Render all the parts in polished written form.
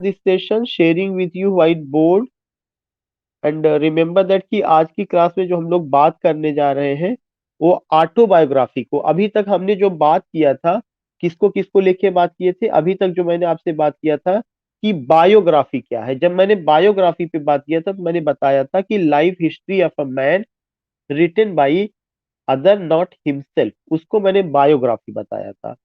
this session sharing with you whiteboard and remember that कि आज की क्लास में जो हम लोग बात करने जा रहे हैं वो ऑटोबायोग्राफी को, अभी तक हमने जो बात किया था किसको किसको लेके बात किए थे, अभी तक जो मैंने आपसे बात किया था कि बायोग्राफी क्या है। जब मैंने बायोग्राफी पे बात किया था तो मैंने बताया था कि life history of a man written by other not himself, उसको मैंने बायोग्राफी बताया था।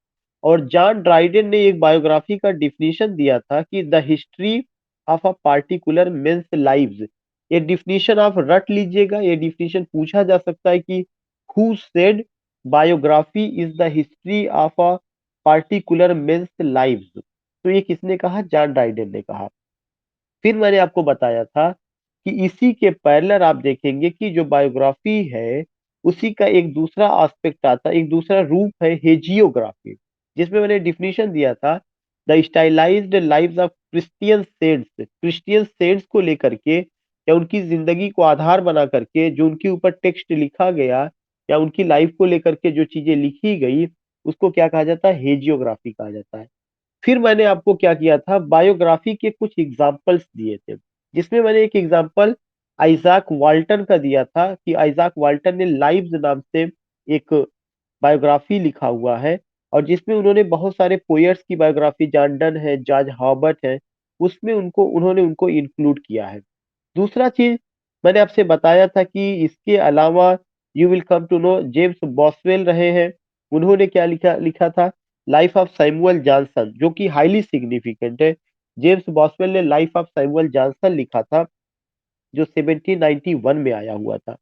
और जॉन ड्राइडन ने एक बायोग्राफी का डिफिनीशन दिया था कि the history of a particular men's lives. ये डिफिनीशन आप रट लीजिएगा, ये डिफिनीशन पूछा जा सकता है कि who said biography is the history of a particular men's lives. तो ये किसने कहा? जॉन ड्राइडन ने कहा। फिर मैंने आपको बताया था कि इसी के पैरेलल आप देखेंगे कि जो बायोग्राफी है उसी का एक दूसरा एस्पेक्ट आता है, एक दूसरा रूप है हेजियोग्राफी, जिसमें मैंने डिफिनीशन दिया था the stylized lives of Christian saints. Christian saints को लेकर के या उनकी जिंदगी को आधार बना करके जो उनके ऊपर टेक्स्ट लिखा गया या उनकी लाइफ को लेकर के जो चीजें लिखी गई उसको क्या कहा जाता है? हेजियोग्राफी कहा जाता है। फिर मैंने आपको क्या किया था? बायोग्राफी के कुछ एग्जाम्पल्स दिए थे, जिसमें मैंने एक एग्जाम्पल आइजैक वाल्टन का दिया था कि आइजैक वाल्टन ने लाइव्स नाम से एक बायोग्राफी लिखा हुआ है, और जिसमें उन्होंने बहुत सारे पोएट्स की बायोग्राफी, जॉन डन है, जॉर्ज हॉबर्ट है, उसमें उन्होंने उनको इंक्लूड किया है। दूसरा चीज मैंने आपसे बताया था कि इसके अलावा you will come to know James Boswell रहे हैं, उन्होंने क्या लिखा लिखा था? लाइफ ऑफ सैमुअल जॉनसन, जो कि हाईली सिग्निफिकेंट है। जेम्स बॉसवेल ने लाइफ ऑफ सैमुअल जॉनसन लिखा था जो 1791 में आया हुआ था।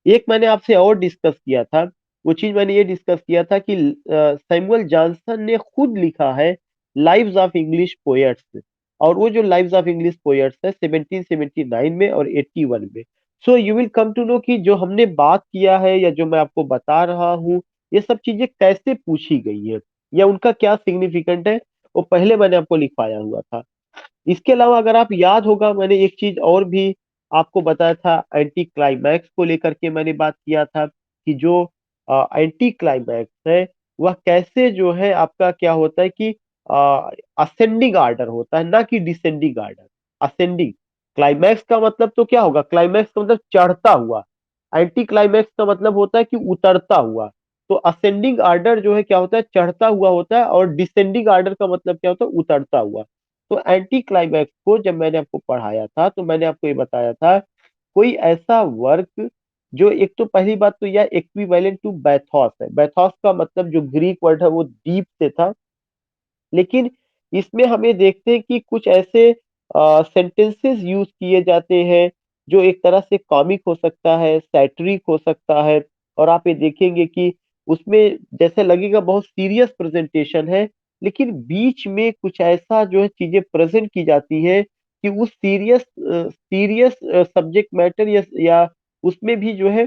एक मैंने आपसे और डिस्कस किया था, वो चीज मैंने ये डिस्कस किया था कि सैमुअल जॉनसन ने खुद लिखा है लाइव्स ऑफ इंग्लिश पोएट्स, और वो जो लाइव्स ऑफ इंग्लिश पोएट्स है 1779 में और 81 में। So you will come to know कि जो हमने बात किया है या जो मैं आपको बता रहा हूँ ये सब चीजें कैसे पूछी गई है या उनका क्या सिग्निफिकेंट है, वो पहले मैंने आपको लिखवाया हुआ था। इसके अलावा अगर आप याद होगा मैंने एक चीज और भी आपको बताया था, एंटी क्लाइमैक्स को लेकर के मैंने बात किया था कि जो एंटी क्लाइमैक्स है वह कैसे जो है आपका क्या होता है कि असेंडिंग आर्डर होता है, ना कि डिसेंडिंग आर्डर। असेंडिंग क्लाइमैक्स का मतलब तो क्या होगा? क्लाइमैक्स का मतलब चढ़ता हुआ, एंटी क्लाइमैक्स का मतलब होता है कि उतरता हुआ। तो असेंडिंग आर्डर जो है क्या होता है? चढ़ता हुआ होता है, और डिसेंडिंग आर्डर का मतलब क्या होता है? उतरता हुआ। तो एंटी क्लाइमैक्स को जब मैंने आपको पढ़ाया था तो मैंने आपको ये बताया था कोई ऐसा वर्क जो, एक तो पहली बात तो यह इक्विवेलेंट टू बैथॉस है। बैथॉस का मतलब जो ग्रीक वर्ड है वो डीप से था, लेकिन इसमें हमें देखते हैं कि कुछ ऐसे सेंटेंसेस यूज किए जाते हैं जो एक तरह से कॉमिक हो सकता है, सैटरिक हो सकता है, और आप ये देखेंगे कि उसमें जैसे लगेगा बहुत सीरियस प्रेजेंटेशन है, लेकिन बीच में कुछ ऐसा जो है चीजें प्रेजेंट की जाती है कि उस सीरियस सब्जेक्ट मैटर या उसमें भी जो है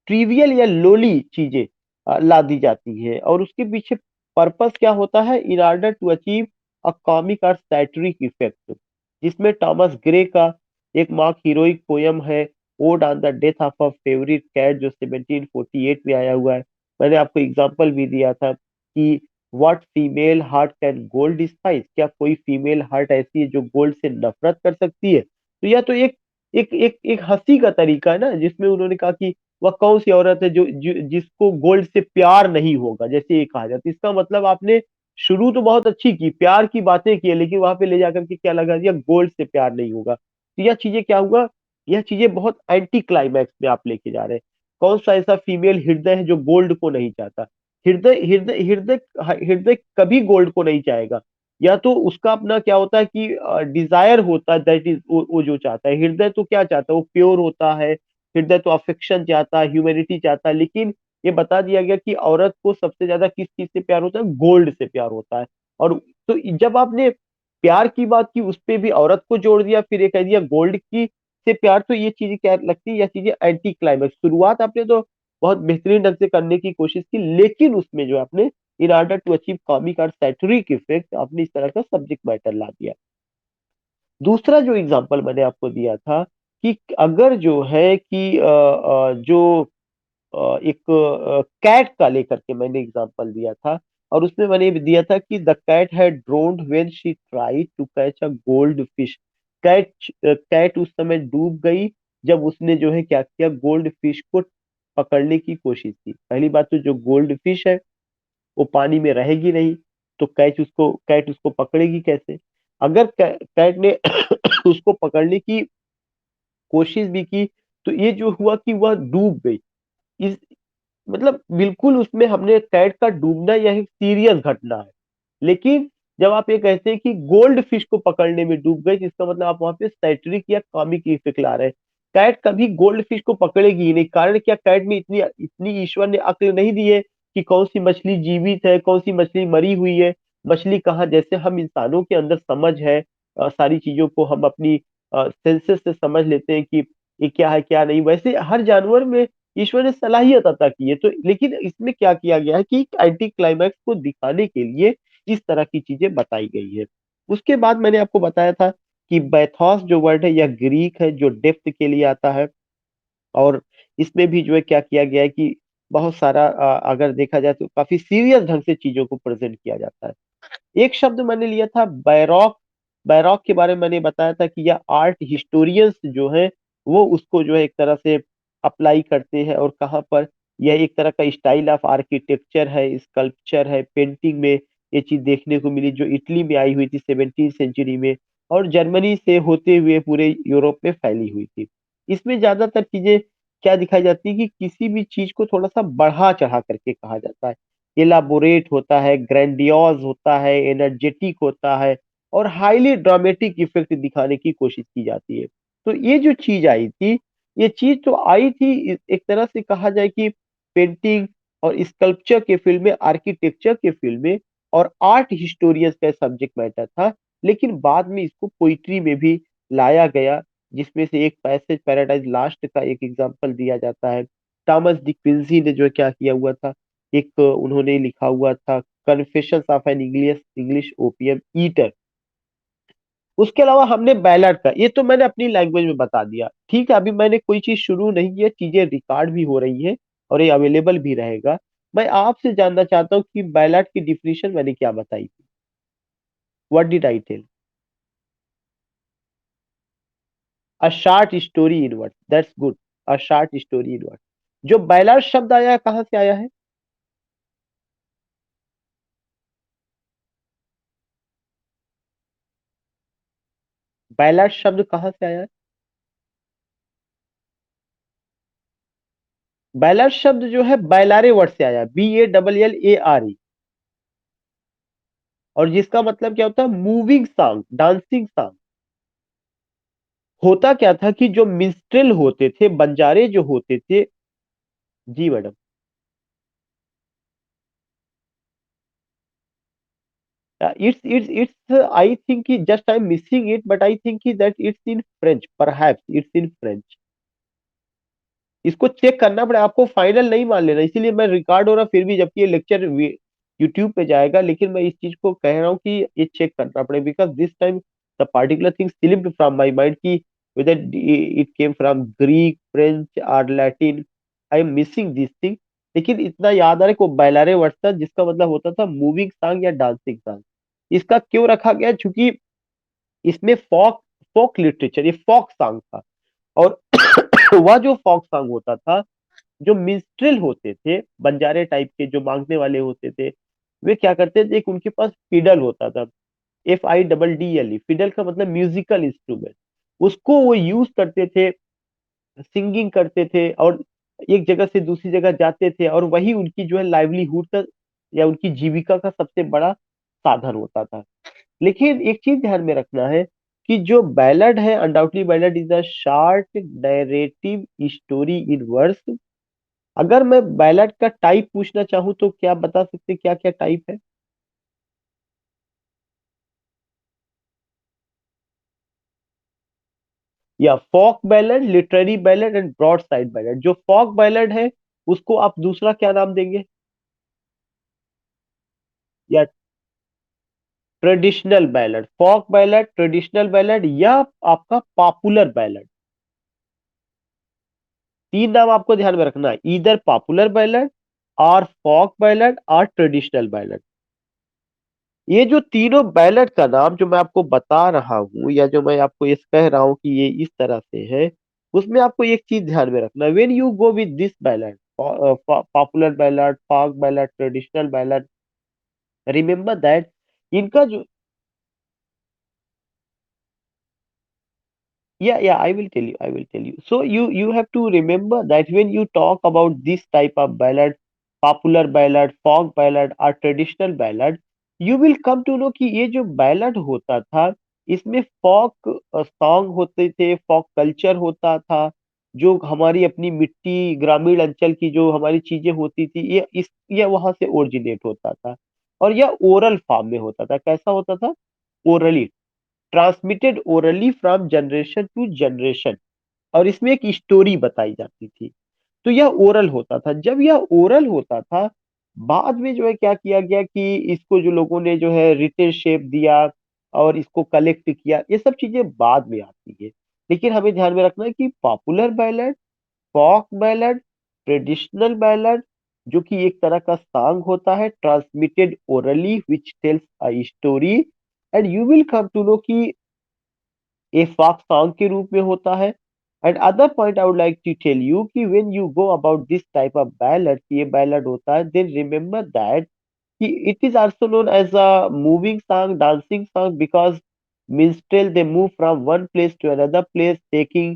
ट्रिवियल या लोली चीजें ला दी जाती है, और उसके पीछे पर्पस क्या होता है? In order to achieve a comic और सैटरिक इफेक्ट, जिसमें टॉमस ग्रे का एक मार्क हीरोइक पोयम है ode on the death of a favourite cat जो 1748 में आया हुआ है। मैंने आपको एग्जांपल भी दिया था कि what female heart can gold despise, क्या कोई फीमेल हार्ट ऐसी है जो गोल्ड से नफरत कर सकती है? तो यह तो एक हंसी का तरीका है ना, जिसमें उन्होंने कहा कि वह कौन सी औरत है जो जिसको गोल्ड से प्यार नहीं होगा, जैसे ये कहा जाता है। इसका मतलब आपने शुरू तो बहुत अच्छी की, प्यार की बातें की है, लेकिन वहां पे ले जाकर के क्या लगा दिया? गोल्ड से प्यार नहीं होगा। तो यह चीजें क्या हुआ? यह चीजें बहुत एंटी क्लाइमैक्स में आप लेके जा रहे हैं। कौन सा ऐसा फीमेल हृदय है जो गोल्ड को नहीं चाहता? हृदय हृदय हृदय हृदय कभी गोल्ड को नहीं चाहेगा, या तो उसका अपना क्या होता है कि डिजायर होता है, दैट इज वो जो चाहता है। हृदय तो क्या चाहता है? वो प्योर होता है, हृदय तो अफेक्शन चाहता है, ह्यूमैनिटी चाहता है, लेकिन ये बता दिया गया कि औरत को सबसे ज्यादा किस चीज से प्यार होता है? गोल्ड से प्यार होता है। और तो जब आपने प्यार की बात की उस पे भी औरत को जोड़ दिया, फिर ये कह दिया गोल्ड की से प्यार, तो ये चीजें क्या लगती है? यह चीजें एंटी क्लाइमैक्स। शुरुआत आपने तो बहुत बेहतरीन ढंग से करने की कोशिश की, लेकिन उसमें जो आपने in order to achieve comic और सैटरिक इफेक्ट आपने इस तरह का सब्जेक्ट मैटर ला दिया। दूसरा जो एग्जांपल मैंने आपको दिया था कि अगर जो है कि जो एक कैट का लेकर के मैंने एग्जांपल दिया था, और उसमें मैंने ये दिया था कि the cat had drowned when she tried to catch a goldfish. Cat cat उस समय डूब गई जब उसने जो है क्या किया, गोल्ड फिश को पकड़ने की कोशिश की। पहली बात तो जो गोल्ड फिश है वो पानी में रहेगी नहीं, तो कैट उसको पकड़ेगी कैसे? अगर कैट ने उसको पकड़ने की कोशिश भी की तो ये जो हुआ कि वह डूब गई। इस मतलब बिल्कुल उसमें हमने कैट का डूबना यह एक सीरियस घटना है। लेकिन जब आप ये कहते हैं कि गोल्ड फिश को पकड़ने में डूब गए, जिसका मतलब आप वहां पे सैटरिक या कॉमिक इफेक्ट ला रहे हैं। कैट कभी गोल्ड फिश को पकड़ेगी ही नहीं। कारण क्या, कैट में इतनी इतनी ईश्वर ने अक्ल नहीं दी है कि कौन सी मछली जीवित है, कौन सी मछली मरी हुई है, मछली कहाँ। जैसे हम इंसानों के अंदर समझ है, सारी चीजों को हम अपनी सेंसेस से समझ लेते हैं कि ये क्या है क्या नहीं, वैसे हर जानवर में ईश्वर ने सलाहियत अता की है। तो लेकिन इसमें क्या किया गया है कि एंटी क्लाइमैक्स को दिखाने के लिए इस तरह की चीजें बताई गई है। उसके बाद मैंने आपको बताया था कि बैथॉस जो वर्ड है यह ग्रीक है जो डेप्थ के लिए आता है। और इसमें भी जो है क्या किया गया है कि बहुत सारा अगर देखा जाए तो काफी सीरियस ढंग से चीजों को प्रेजेंट किया जाता है। एक शब्द मैंने लिया था बैरॉक। बैरॉक के बारे में मैंने बताया था कि यह आर्ट हिस्टोरियंस जो है वो उसको जो है एक तरह से अप्लाई करते हैं। और कहाँ पर, यह एक तरह का स्टाइल ऑफ आर्किटेक्चर है, स्कल्पचर है, पेंटिंग में ये चीज देखने को मिली जो इटली में आई हुई थी 17वीं सेंचुरी में, और जर्मनी से होते हुए पूरे यूरोप में फैली हुई थी। इसमें ज्यादातर चीजें क्या दिखाई जाती है कि किसी भी चीज को थोड़ा सा बढ़ा चढ़ा करके कहा जाता है, इलाबोरेट होता है, ग्रैंडियोज होता है, एनर्जेटिक होता है, और हाईली ड्रामेटिक इफेक्ट दिखाने की कोशिश की जाती है। तो ये जो चीज आई थी, ये चीज तो आई थी एक तरह से कहा जाए कि पेंटिंग और स्कल्पचर के फील्ड में, आर्किटेक्चर के फील्ड में, और आर्ट हिस्टोरियंस का सब्जेक्ट मैटर था। लेकिन बाद में इसको पोइट्री में भी लाया गया, जिसमें से एक पैसेज पैराडाइज लास्ट का एक एग्जांपल दिया जाता है। थॉमस डी क्विंसी ने जो क्या किया हुआ था, एक उन्होंने लिखा हुआ था confessions of an English English opium eater. उसके अलावा हमने बैलर का, ये तो मैंने अपनी लैंग्वेज में बता दिया, ठीक है। अभी मैंने कोई चीज शुरू नहीं की है, चीजें रिकॉर्ड भी हो रही है और ये अवेलेबल भी रहेगा। मैं आपसे जानना चाहता हूँ कि बैलट की डिफिनेशन मैंने क्या बताई थी। What did I tell? A short story in word, that's good. A short story in word. जो बैलर शब्द आया है कहाँ से आया है? बैलर शब्द कहाँ से आया है? बैलर शब्द जो है बैलारे वर्ड से आया, BALLARE। और जिसका मतलब क्या होता है, मूविंग सॉन्ग, डांसिंग सॉन्ग। होता क्या था कि जो मिस्ट्रेल होते थे, बंजारे जो होते थे। जी madam. It's I think just I am missing it, but I think that it's in French, perhaps it's in French. इसको चेक करना पड़ेगा, आपको फाइनल नहीं मान लेना, इसीलिए मैं रिकॉर्ड हो रहा फिर भी, जबकि ये लेक्चर यूट्यूब पे जाएगा। लेकिन मैं इस चीज को कह रहा हूँ कि ये चेक करना पड़ेगा, because this time the particular thing slipped from my mind कि whether it came from Greek, French or Latin. I am missing this thing. लेकिन इतना याद आ रहा है कि वो बैलारे वर्ड था जिसका मतलब होता था मूविंग सॉन्ग या डांसिंग सॉन्ग। इसका क्यों रखा गया, क्योंकि इसमें फोक फोक लिटरेचर, ये फोक सॉन्ग था। और वह जो फोक सॉन्ग होता था, जो मिस्ट्रिल होते थे, बंजारे टाइप के जो मांगने वाले होते थे, वे क्या करते थे, एक उनके पास फिडल होता था। FIDDLE, फिडल का मतलब म्यूजिकल इंस्ट्रूमेंट। उसको वो यूज करते थे, सिंगिंग करते थे, और एक जगह से दूसरी जगह जाते थे, और वही उनकी जो है लाइवलीहुड का या उनकी जीविका का सबसे बड़ा साधन होता था। लेकिन एक चीज ध्यान में रखना है कि जो बैलड है, undoubtedly ballad is a short narrative story in verse. अगर मैं बैलड का टाइप पूछना चाहूँ तो क्या आप बता सकते क्या क्या टाइप है? या folk ballad, literary ballad and broadside ballad. जो फोक बैलड है उसको आप दूसरा क्या नाम देंगे? या ट्रेडिशनल बैलड, फोक बैलड, ट्रेडिशनल बैलड, या आपका पॉपुलर बैलड। तीन नाम आपको ध्यान में रखना है, इधर पॉपुलर बैलड और फोक बैलड और ट्रेडिशनल बैलड। ये जो तीनों बैलेट का नाम जो मैं आपको बता रहा हूँ, या जो मैं आपको ये कह रहा हूँ कि ये इस तरह से है, उसमें आपको एक चीज ध्यान में रखना, when you go with this ballad, popular ballad, folk ballad, traditional ballad, remember that इनका जो, yeah, I will tell you, I will tell you. So you have to remember that when you talk about this type of ballad, popular ballad, folk ballad or traditional ballad, you will come to know कि ये जो ballad होता था, इसमें folk song होते थे, folk culture होता था, जो हमारी अपनी मिट्टी, ग्रामीण अंचल की जो हमारी चीजें होती थी, ये वहां से ओरिजिनेट होता था। और यह ओरल फॉर्म में होता था। कैसा होता था? Orally, transmitted orally from generation to generation. और इसमें एक स्टोरी बताई जाती थी। तो यह ओरल होता था। जब यह ओरल होता था, बाद में जो है क्या किया गया कि इसको जो लोगों ने जो है रिटन शेप दिया और इसको कलेक्ट किया, ये सब चीजें बाद में आती है। लेकिन हमें ध्यान में रखना है कि popular ballad, folk ballad, traditional ballad, जो कि एक तरह का सॉन्ग होता है transmitted orally which tells a story, and you will come to know कि ये फोक सॉन्ग के रूप में होता है। And other point I would like to tell you कि when you go about this type of ballad, ये ballad होता है, देन रिमेंबर दैट कि it is also known as a moving song, dancing song, because minstrel they move from one place to another place taking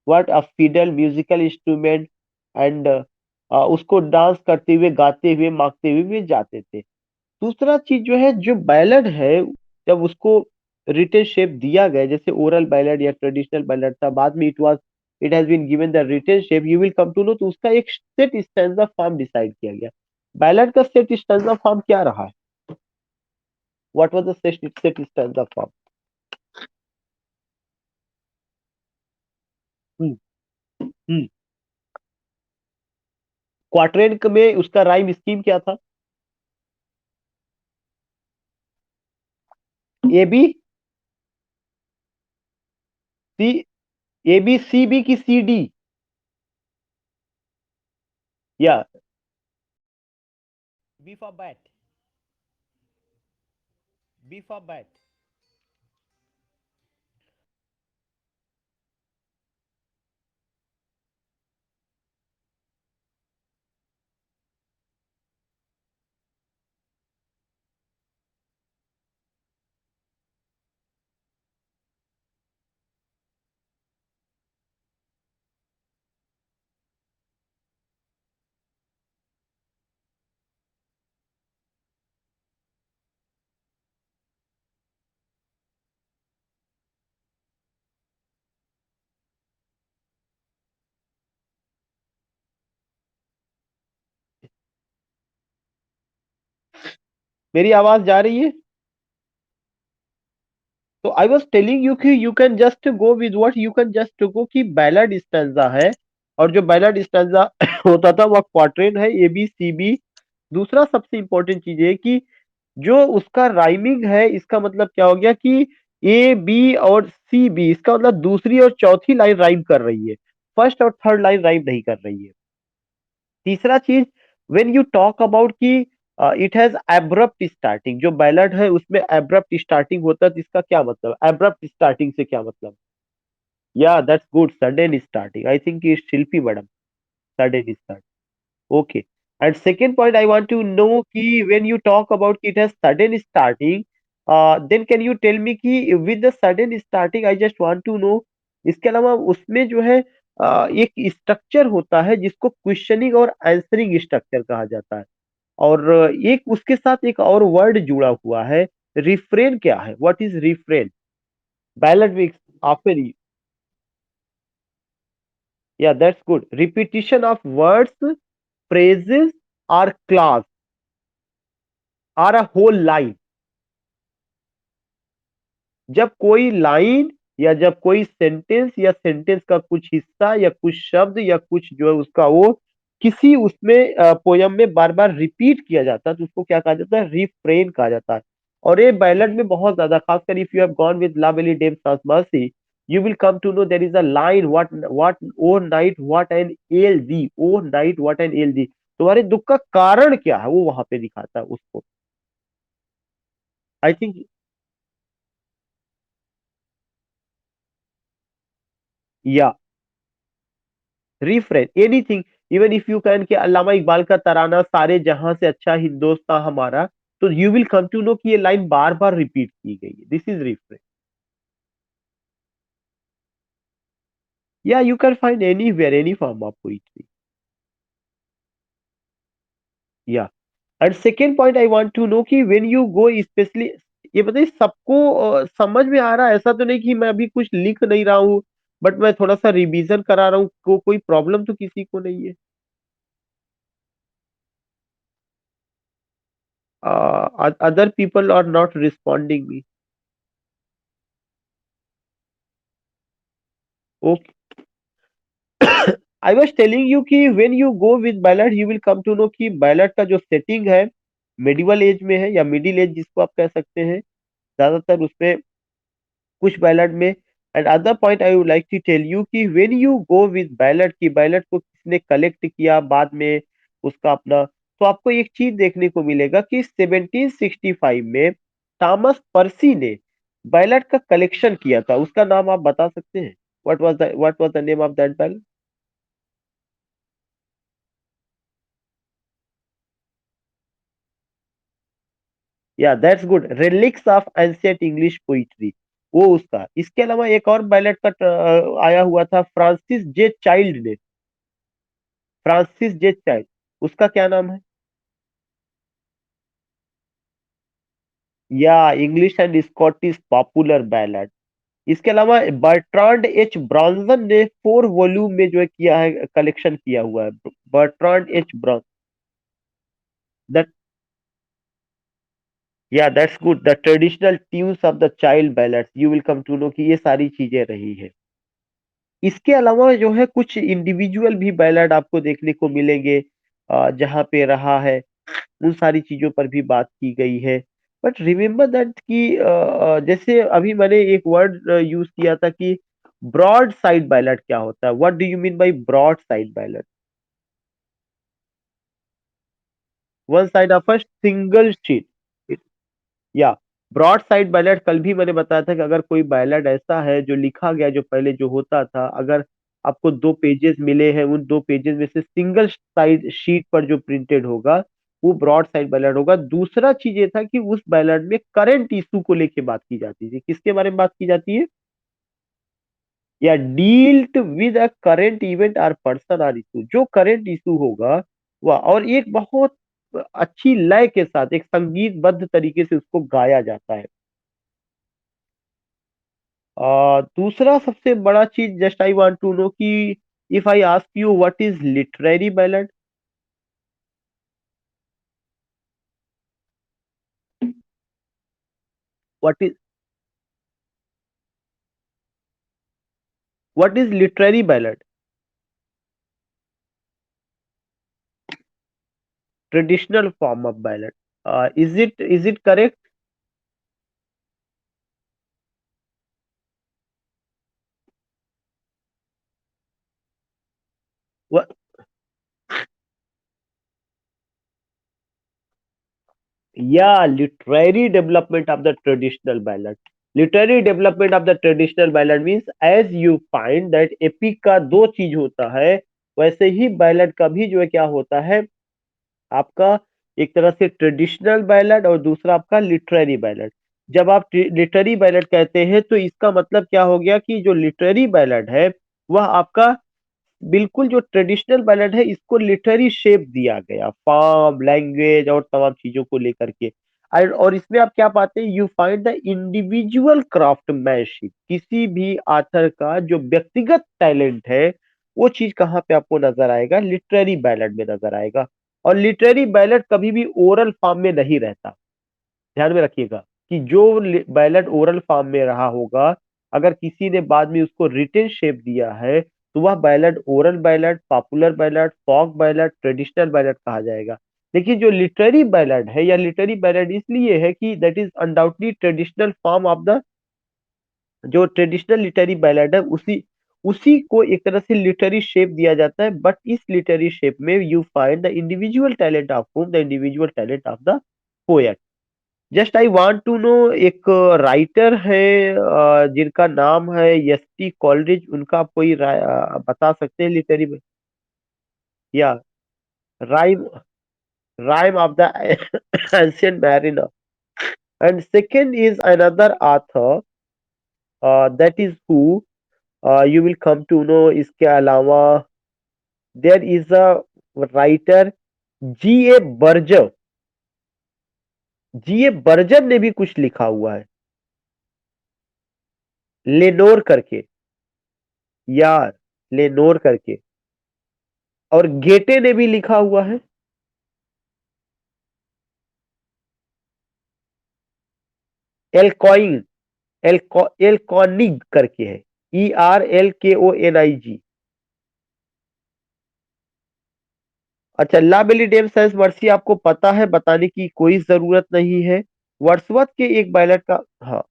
what a fiddle musical instrument and उसको dance करते हुए, गाते हुए, मांगते हुए वे जाते थे। दूसरा चीज जो है, जो बैलेड है, जब उसको रिटन शेप दिया गया, जैसे ओरल बैलेड या ट्रेडिशनल बैलेड था, बाद में it has been given the written shape, you will come to know, तो उसका एक सेट स्टैंजा फॉर्म डिसाइड किया गया। बैलेड का सेट स्टैंजा फॉर्म क्या रहा है? What was the set stanza form? Hmm. Hmm. Quatrain में उसका राइम स्कीम क्या था? A B C, A B C B की सी डी, या B for bat, B for bat. मेरी आवाज जा रही है? तो आई वॉज टेलिंग यू कि you can just go with what you can just go कि बैलेड स्टैंजा है, और जो बैलेड स्टैंजा होता था वह क्वार्टेन है, ए बी सी बी। दूसरा सबसे इंपॉर्टेंट चीज है कि जो उसका राइमिंग है, इसका मतलब क्या हो गया कि ए बी और सी बी, इसका मतलब दूसरी और चौथी लाइन राइम कर रही है, फर्स्ट और थर्ड लाइन राइम नहीं कर रही है। तीसरा चीज, व्हेन यू टॉक अबाउट कि इट हैज एब्रप्ट स्टार्टिंग, जो बैलेड है उसमें एब्रप्ट स्टार्टिंग होता है, तो इसका क्या मतलब? एब्रप्ट स्टार्टिंग से क्या मतलब? या that's good, sudden starting, I think is Shilpi madam, sudden start. Okay. And second point I want to know कि when you talk about it has sudden starting, then can you tell me कि with the sudden starting I just want to know, इसके अलावा उसमें जो है एक structure होता है जिसको क्वेश्चनिंग और आंसरिंग स्ट्रक्चर कहा जाता है, और एक उसके साथ एक और वर्ड जुड़ा हुआ है, रिफ्रेन। क्या है? What is refrain? बैलेड में ऑफन, या that's good, repetition of words, phrases or clause or a whole line। जब कोई लाइन या जब कोई सेंटेंस या सेंटेंस का कुछ हिस्सा या कुछ शब्द या कुछ जो है उसका वो किसी उसमें पोयम में बार बार रिपीट किया जाता है, तो उसको क्या कहा जाता है? रिफ्रेन कहा जाता है। और ये बैलेड में बहुत ज्यादा, खासकर if you have gone with लावेली dame sans merci, you will come to know there is a line, what o knight what an ail thee, o knight what an ail thee, तुम्हारे दुख का कारण क्या है वो वहां पे दिखाता है उसको। आई थिंक, या refresh anything, even if you can, के अल्लामा इकबाल का तराना सारे जहां से अच्छा हिंदुस्तान हमारा, तो you will come to know कि ये लाइन बार बार रिपीट की गई है, दिस इज रिफ्रेश। या you can find anywhere any form of poetry. या and second point I want to know कि व्हेन यू गो स्पेशली, ये बताइए सबको समझ में आ रहा है? ऐसा तो नहीं कि मैं अभी कुछ लिख नहीं रहा हूँ बट मैं थोड़ा सा रिवीजन करा रहा हूँ, कोई प्रॉब्लम तो किसी को नहीं है? Other people are not responding me. Okay. I was telling you कि when you go with ballad you will come to know कि बैलेट का जो सेटिंग है मिडिवल एज में है, या मिडिल एज जिसको आप कह सकते हैं, ज्यादातर उसमें, कुछ बैलेट में। And other point I would like to tell you कि when you go with ballad, की बैलेट को किसने कलेक्ट किया बाद में उसका अपना, तो आपको एक चीज देखने को मिलेगा कि 1765 में थॉमस पर्सी ने बैलेट का कलेक्शन किया था। उसका नाम आप बता सकते हैं? What was the name of that ballad? या that's good, reliques of ancient English poetry, वो उसका। इसके अलावा एक और बैलेट का आया हुआ था फ्रांसिस जे चाइल्ड ने, फ्रांसिस जे चाइल्ड, उसका क्या नाम है? या English and Scottish popular ballot. इसके अलावा बर्ट्रांड एच ब्रॉन्सन ने 4 वॉल्यूम में जो है किया है, कलेक्शन किया हुआ है, बर्ट्रांड एच ब्रॉन। दैट, या that's good, the traditional tunes of the Child ballads, you will come to know कि ये सारी चीजें रही है। इसके अलावा जो है कुछ इंडिविजुअल भी बैलेट आपको देखने को मिलेंगे जहाँ पे रहा है, उन सारी चीजों पर भी बात की गई है। बट रिमेम्बर दैट कि जैसे अभी मैंने एक वर्ड यूज किया था कि ब्रॉड साइड बैलेट क्या होता है? What do you mean by broadside ballad? One side of a single sheet. या ब्रॉड साइड बैलेट, कल भी मैंने बताया था कि अगर कोई बैलेट ऐसा है जो लिखा गया, जो पहले जो होता था, अगर आपको 2 पेजेस मिले हैं, उन 2 पेजेस में से सिंगल साइड शीट पर जो प्रिंटेड होगा वो ब्रॉड साइड बैलेट होगा। दूसरा चीज ये था कि उस बैलेट में करंट इशू को लेके बात की जाती थी। किसके बारे में बात की जाती है? या डील्ट विद अ करंट इवेंट और पर्सन और इशू, जो करंट इशू होगा वह, और एक बहुत अच्छी लय के साथ एक संगीतबद्ध तरीके से उसको गाया जाता है। दूसरा सबसे बड़ा चीज, just I want to know कि if I ask you what is literary ballad, what is literary ballad? Traditional form of ballad, is it correct? Yeah, literary development of the traditional ballad. Literary development of the traditional ballad means as you find that epic का दो चीज होता है, वैसे ही ballad का भी जो है क्या होता है आपका, एक तरह से ट्रेडिशनल बैलेड और दूसरा आपका लिटरेरी बैलेड। जब आप लिटरेरी बैलेड कहते हैं तो इसका मतलब क्या हो गया कि जो लिटरेरी बैलेड है वह आपका बिल्कुल जो ट्रेडिशनल बैलेड है इसको लिटरेरी शेप दिया गया, फॉर्म, लैंग्वेज और तमाम चीजों को लेकर के। और इसमें आप क्या पाते हैं? You find the individual craftsmanship, किसी भी आथर का जो व्यक्तिगत टैलेंट है वो चीज कहाँ पे आपको नजर आएगा? लिटरेरी बैलेड में नजर आएगा। और लिटरेरी बैलेड कभी भी ओरल फॉर्म में नहीं रहता, ध्यान में रखिएगा कि जो बैलेट ओरल फॉर्म में रहा होगा, अगर किसी ने बाद में उसको रिटन शेप दिया है तो वह ballad oral ballad, popular ballad, folk ballad, traditional ballad कहा जाएगा। लेकिन जो लिटरेरी बैलेट है, या लिटरेरी बैलेट इसलिए है कि that is undoubtedly traditional form of the, जो ट्रेडिशनल लिटरेरी बैलेट है उसी उसी को एक तरह से लिटरेरी शेप दिया जाता है। बट इस लिटरेरी शेप में you find the individual talent of home, the individual talent of the poet. Just I want to know, एक राइटर है जिनका नाम है एस टी कॉलरिज, उनका आप कोई बता सकते हैं लिटरेरी में? या rime, rime of the ancient mariner. And second is another author, that is who, you will come to know. इसके अलावा there is a writer G.A. Burger. G.A. Burger ने भी कुछ लिखा हुआ है, लेनोर करके। यार, लेनोर करके। और गेटे ने भी लिखा हुआ है। एल्कॉइन, एल्कॉनिग करके है। ERLKONIG। अच्छा, ला बेली डेम सेंस मर्सी आपको पता है, बताने की कोई जरूरत नहीं है। वर्ड्सवर्थ के एक बैलेट का, हाँ,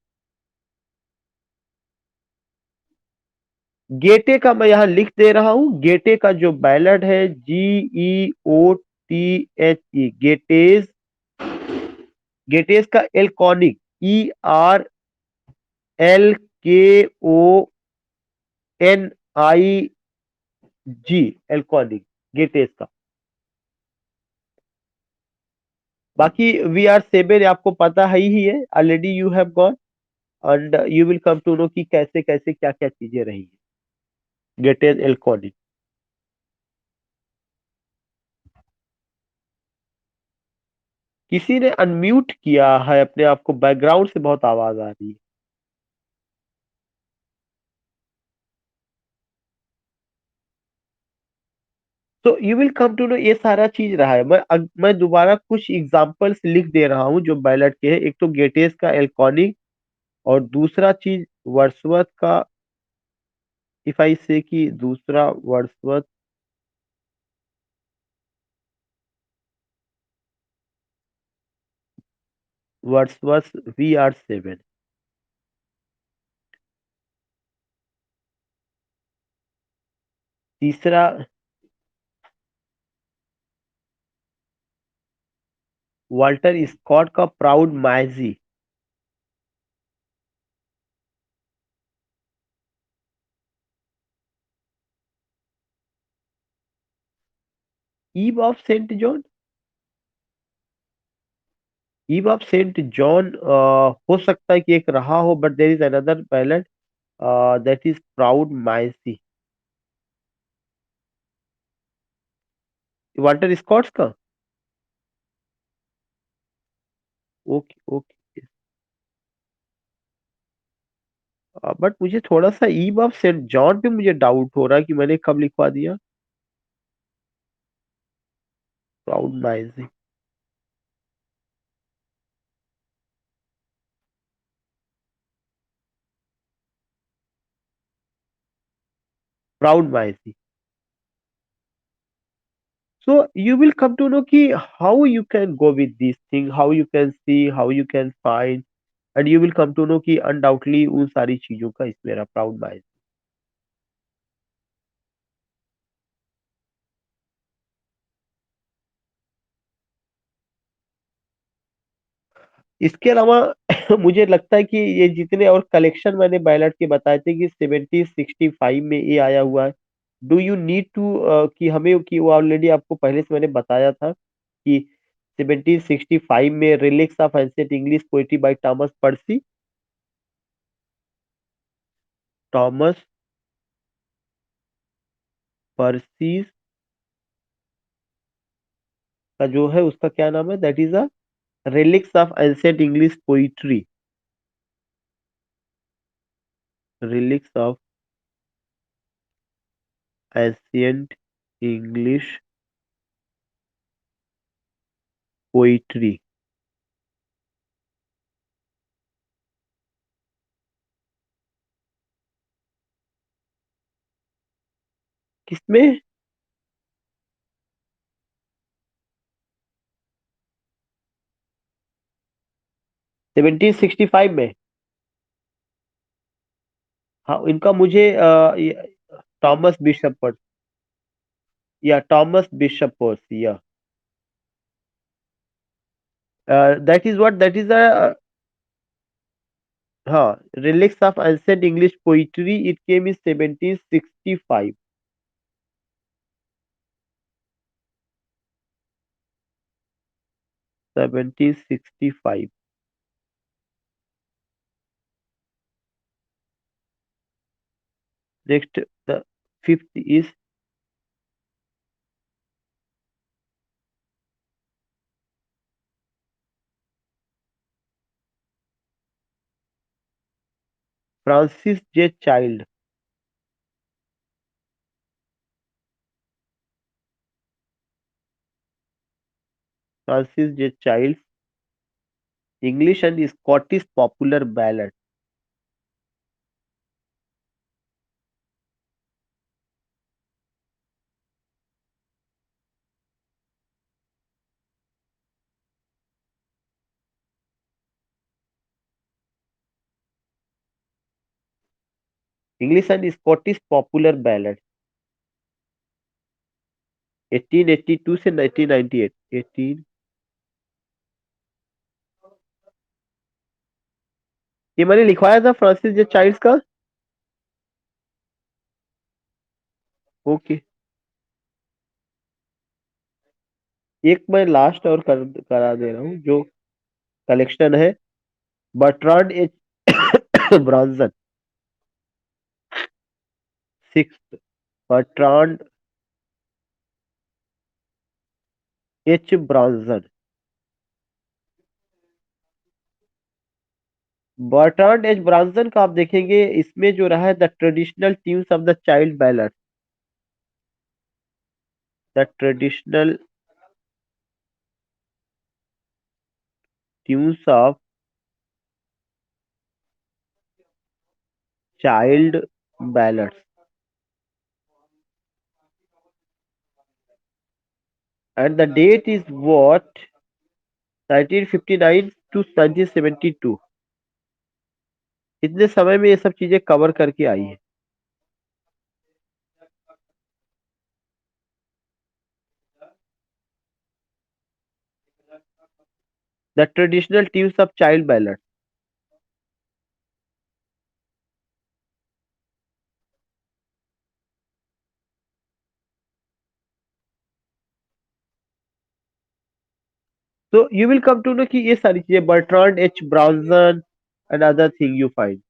गेटे का मैं यहाँ लिख दे रहा हूं। गेटे का जो बैलेट है, GEOTHE, गेटेज, गेटेज का एल्कॉनिक, ERLKONIG, एल्कॉनिक, गेटेज का। बाकी वी आर सेवन आपको पता ही है, already you have gone, and you will come to know कि कैसे कैसे क्या क्या चीजें रही है। गेटेज एल्कॉनिक। किसी ने अनम्यूट किया है अपने आप को, बैकग्राउंड से बहुत आवाज आ रही है। तो you will come to know, ये सारा चीज रहा है। मैं दोबारा कुछ एग्जांपल्स लिख दे रहा हूँ जो बैलेट के हैं। एक तो गेटेज का एल्कॉनिक, और दूसरा चीज वर्ड्सवर्थ का। इफ आई से कि दूसरा Wordsworth, Wordsworth we are seven. तीसरा वाल्टर स्कॉट का proud Maisie. Eve of Saint John, eve of Saint John हो सकता है कि एक रहा हो, but there is another ballad that is proud Maisie. Walter Scott's का। Okay okay. बट मुझे थोड़ा सा ईव ऑफ सेंट जॉन पे मुझे डाउट हो रहा है कि मैंने कब लिखवा दिया proud Maisie. Proud Maisie. So you will come to know कि how you can go with these things, how you can see, how you can find, and you will come to know कि undoubtedly उन सारी चीजों का इसमें रहा proud मैजी। इसके अलावा मुझे लगता है कि ये जितने और कलेक्शन मैंने बैलेट के बताए थे कि 1765 में ये आया हुआ है। डू यू नीड टू कि हमें, कि वो ऑलरेडी आपको पहले से मैंने बताया था कि 1765 में reliques of ancient English poetry by Thomas Percy. Thomas Percy का जो है उसका क्या नाम है, that is a reliques of ancient English poetry. Reliques of ancient English poetry. किसमें? 1765 में। हाँ, इनका मुझे थॉमस बिशप पर्स, या थॉमस बिशप पर्स, या that is a हाँ, relics of ancient English poetry. It came in 1765. 1765. Next, the fifth is Francis J. Child. Francis J. Child's English and Scottish popular ballad. English and Scottish popular ballad. 1882 से 1998. 18 ये मैंने लिखवाया था Francis जे child's का. Okay. एक मैं last और करा दे रहा हूँ जो कलेक्शन है. Bertrand H Bronson. Six. Bertrand H Bronson. Bertrand H Bronson का आप देखेंगे इसमें जो रहा है the traditional tunes of the Child ballad. The traditional tunes of Child ballads. And the date is what? 1959 to 1972. इतने समय में ये सब चीजें कवर करके आई है. The traditional tunes of Child ballad. तो you will come to know कि ये सारी चीजें Bertrand H Bronson and other thing you find.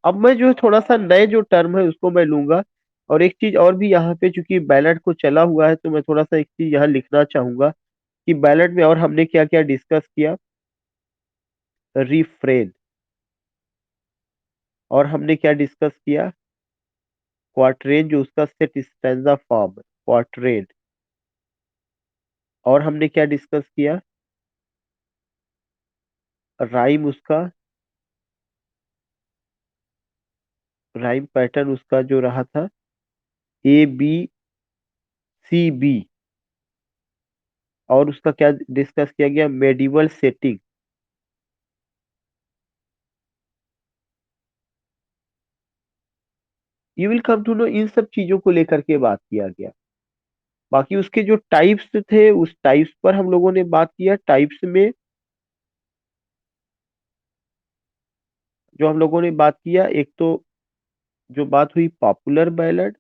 अब मैं जो थोड़ा सा नए जो टर्म है उसको मैं लूंगा. और एक चीज और भी यहाँ पे चूंकि बैलेट को चला हुआ है तो मैं थोड़ा सा एक चीज यहाँ लिखना चाहूंगा कि बैलेट में और हमने क्या क्या डिस्कस किया. रिफ्रेन. और हमने क्या डिस्कस किया. क्वार्टरेन जो उसका सेट स्टैंजा फॉर्म. क्वार्टरेन. और हमने क्या डिस्कस किया. राइम उसका. राइम पैटर्न उसका जो रहा था ABCB. और उसका क्या डिस्कस किया गया. Medieval setting. You will come to know इन सब चीजों को लेकर के बात किया गया. बाकी उसके जो टाइप्स थे उस टाइप्स पर हम लोगों ने बात किया. टाइप्स में जो हम लोगों ने बात किया एक तो जो बात हुई पॉपुलर बैलड.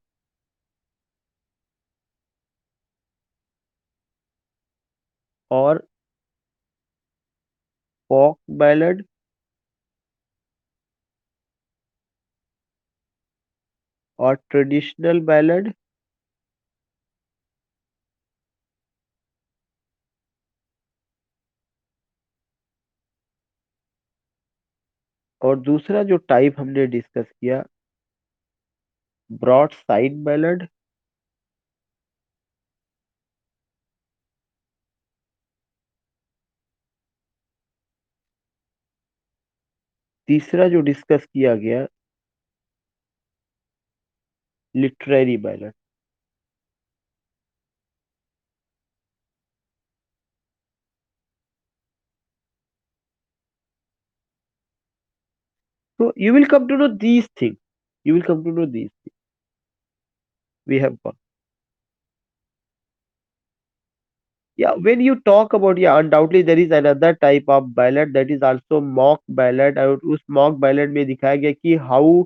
और फोक बैलड. और ट्रेडिशनल बैलड. और दूसरा जो टाइप हमने डिस्कस किया ब्रॉड साइड बैलड. तीसरा जो डिस्कस किया गया literary ballad. So you will come to know these things. You will come to know these things. We have got. Yeah, when you talk about, yeah, undoubtedly there is another type of ballad that is also mock ballad, और उस mock ballad में दिखाया गया कि how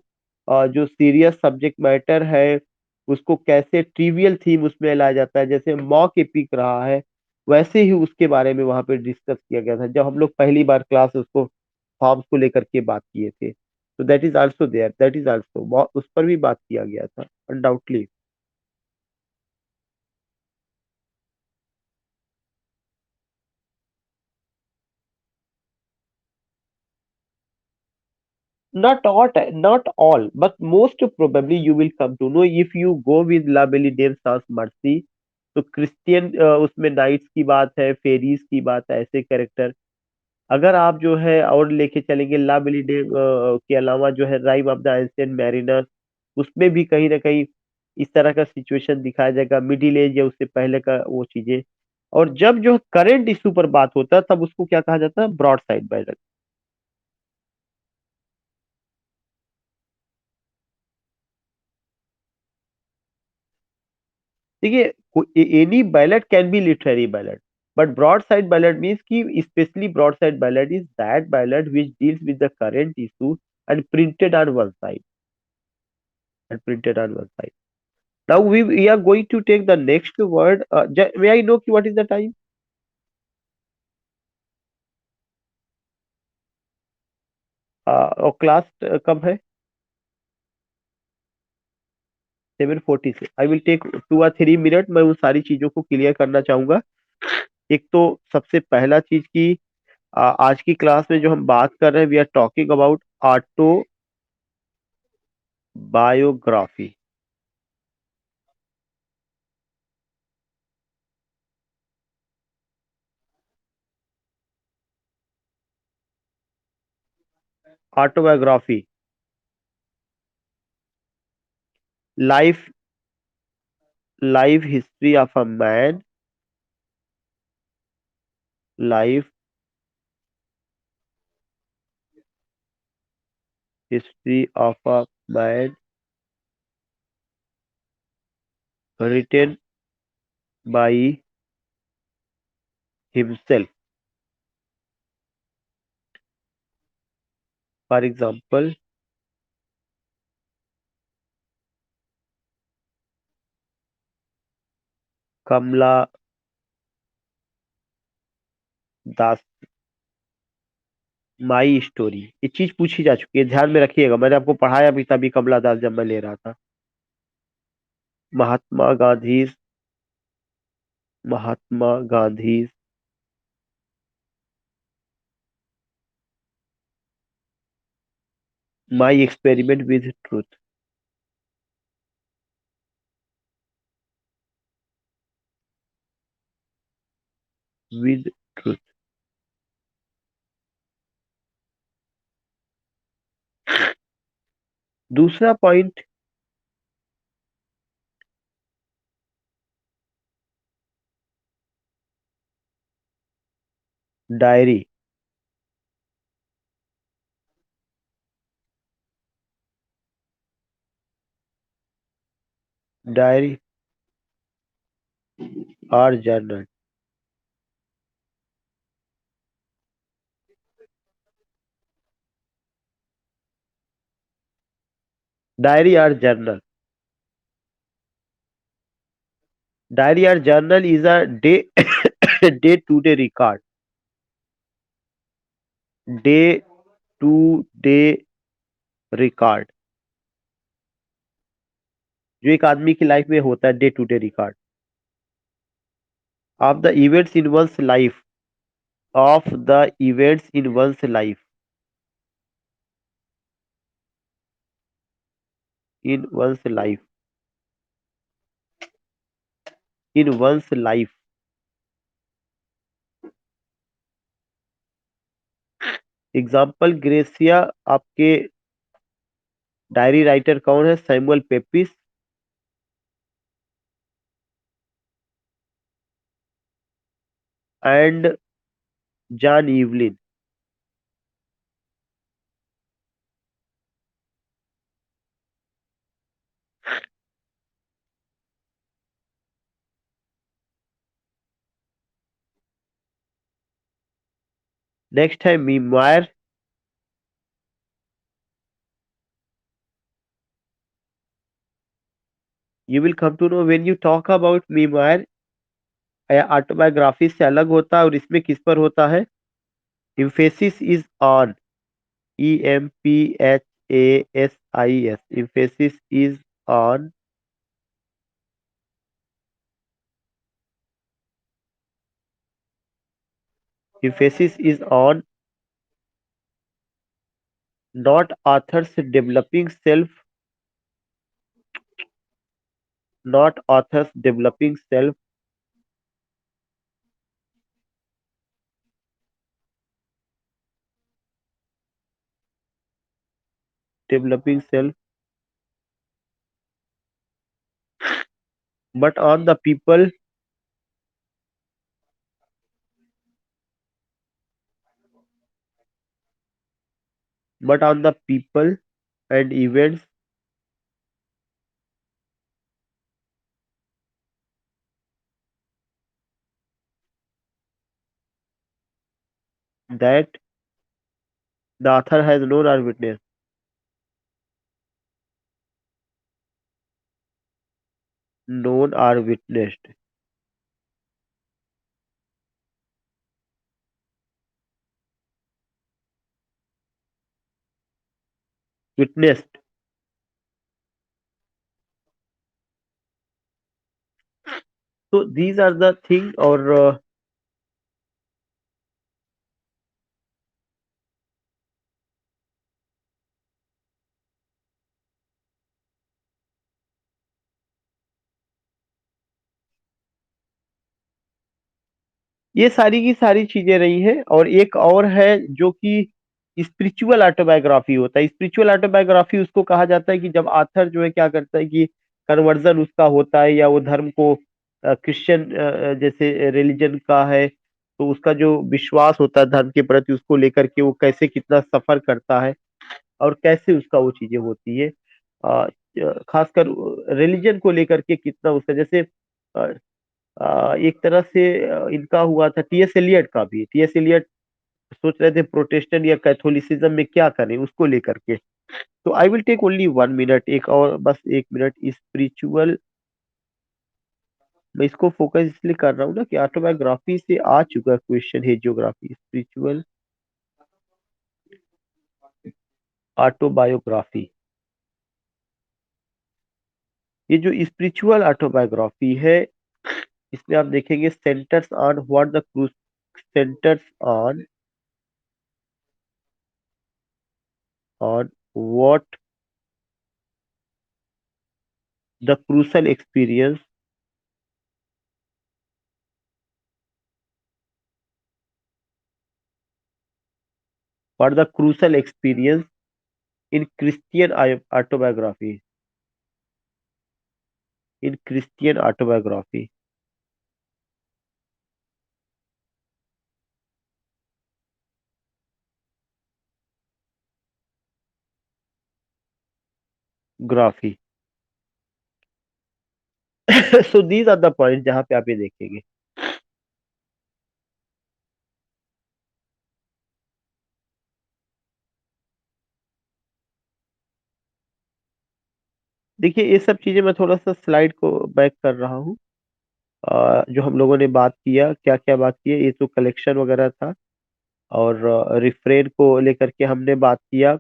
जो serious subject matter है उसको कैसे ट्रिवियल थीम उसमें लाया जाता है, जैसे मॉक एपिक रहा है वैसे ही उसके बारे में वहां पे डिस्कस किया गया था जब हम लोग पहली बार क्लास उसको फॉर्म्स को लेकर के बात किए थे। तो that is also there, that is also उस पर भी बात किया गया था undoubtedly. Not all, but most probably you will come to know if you go with La Belle Dame sans Mercy। तो क्रिश्चियन उसमें नाइट्स की बात है, फेरीज की बात है, ऐसे कैरेक्टर। अगर आप जो है और लेके चलेंगे ला बेली डेम के अलावा जो है rhyme of the ancient mariner, उसमें भी कहीं ना कहीं इस तरह का सिचुएशन दिखाया जाएगा, मिडिल एज या उससे पहले का वो चीजें। और जब जो करंट इशू पर बात होता है तब उसको क्या कहा जाता है, ब्रॉड साइड बैरक। देखिए any ballad can be literary ballad, but broadside ballad means कि specially broadside ballad is that ballad which deals with the current issue and printed on one side, and printed on one side. Now we are going to take the next word. May I know what is the time? और class कब है? 7:40 से। I will take 2 or 3 minute, मैं उन सारी चीजों को clear करना चाहूंगा। एक तो सबसे पहला चीज की आज की क्लास में जो हम बात कर रहे हैं, we are talking about autobiography. Autobiography, life life history of a man, life history of a man written by himself. For example Kamala Das, my story. ये चीज पूछी जा चुकी है, ध्यान में रखिएगा, मैंने आपको पढ़ाया भी तभी कमला दास जब मैं ले रहा था। Mahatma Gandhi, Mahatma Gandhi my experiment with truth, with truth. दूसरा पॉइंट, डायरी। डायरी और जर्नल। डायरी और जर्नल, डायरी और journal is a day day to day record, day to day record, जो एक आदमी की लाइफ में होता है, day to day record of the events in one's life, of the events in one's life, in one's life, in one's life. Example ग्रेसिया, आपके diary writer कौन है? Samuel Pepys and John Evelyn. Next है memoir. You will come to know when you talk about memoir, autobiography से अलग होता है और इसमें किस पर होता है? Emphasis is on, EMPHASIS, emphasis is on, emphasis is on not authors developing self, not authors developing self, developing self, but on the people, but on the people and events that the author has known or witnessed. Known or witnessed. Witnessed. So these are the thing, or ये सारी की सारी चीजें रही हैं। और एक और है जो कि स्पिरिचुअल ऑटोबायोग्राफी होता है। स्पिरिचुअल ऑटोबायोग्राफी उसको कहा जाता है कि जब आथर जो है क्या करता है कि कन्वर्जन उसका होता है, या वो धर्म को क्रिश्चियन जैसे रिलीजन का है, तो उसका जो विश्वास होता है धर्म के प्रति, उसको लेकर के वो कैसे कितना सफर करता है और कैसे उसका वो चीजें होती है। खासकर रिलीजन को लेकर के कितना उसका, जैसे एक तरह से इनका हुआ था टीएस एलियट का भी। टीएस एलियट सोच रहे थे प्रोटेस्टेंट या कैथोलिसिज्म में क्या करें उसको लेकर के। तो I will take only 1 minute, एक और बस 1 मिनट। स्पिरिचुअल, मैं इसको फोकस इसलिए कर रहा हूँ ना कि ऑटोबायोग्राफी से आ चुका क्वेश्चन है जियोग्राफी। स्पिरिचुअल ऑटोबायोग्राफी, ये जो स्पिरिचुअल ऑटोबायोग्राफी है इसमें आप देखेंगे centres on what the cruise, centres on what the crucial experience, what the crucial experience in Christian autobiography, in Christian autobiography. ग्राफी। So these are the point जहां पे आप ये देखेंगे। देखिए ये सब चीजें मैं थोड़ा सा स्लाइड को बैक कर रहा हूँ। जो हम लोगों ने बात किया, क्या क्या बात की है, ये तो कलेक्शन वगैरह था। और रिफ्रेन को लेकर के हमने बात किया,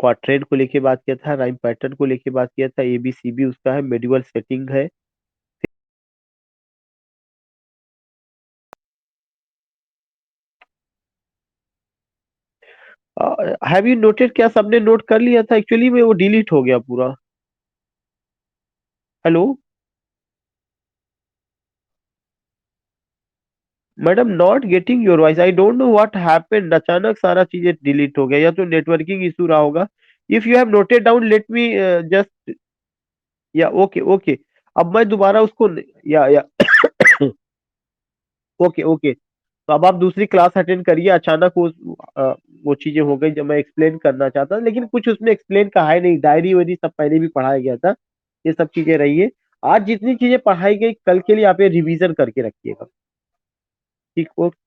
क्वाट्रेन को लेके बात किया था, राइम पैटर्न को लेके बात किया था, ABCB उसका है, मेडिवल सेटिंग है। हैव यू नोटेड, क्या सबने नोट कर लिया था? एक्चुअली में वो डिलीट हो गया पूरा। Hello madam, not getting your voice, I don't know what happened, अचानक सारा चीजें डिलीट हो गया, या तो नेटवर्किंग इशू रहा होगा। If you have noted down let me just, या ओके ओके। अब मैं दोबारा उसको, या ओके ओके। तो अब आप दूसरी क्लास अटेंड करिए। अचानक वो चीजें हो गई जब मैं एक्सप्लेन करना चाहता था, लेकिन कुछ उसमें एक्सप्लेन का है नहीं, डायरी वायरी सब पहले भी पढ़ाया गया था। ये सब चीजें रही है। आज जितनी चीजें पढ़ाई गई, कल के लिए आप ये रिवीजन करके रखिएगा। ठीक, ओके।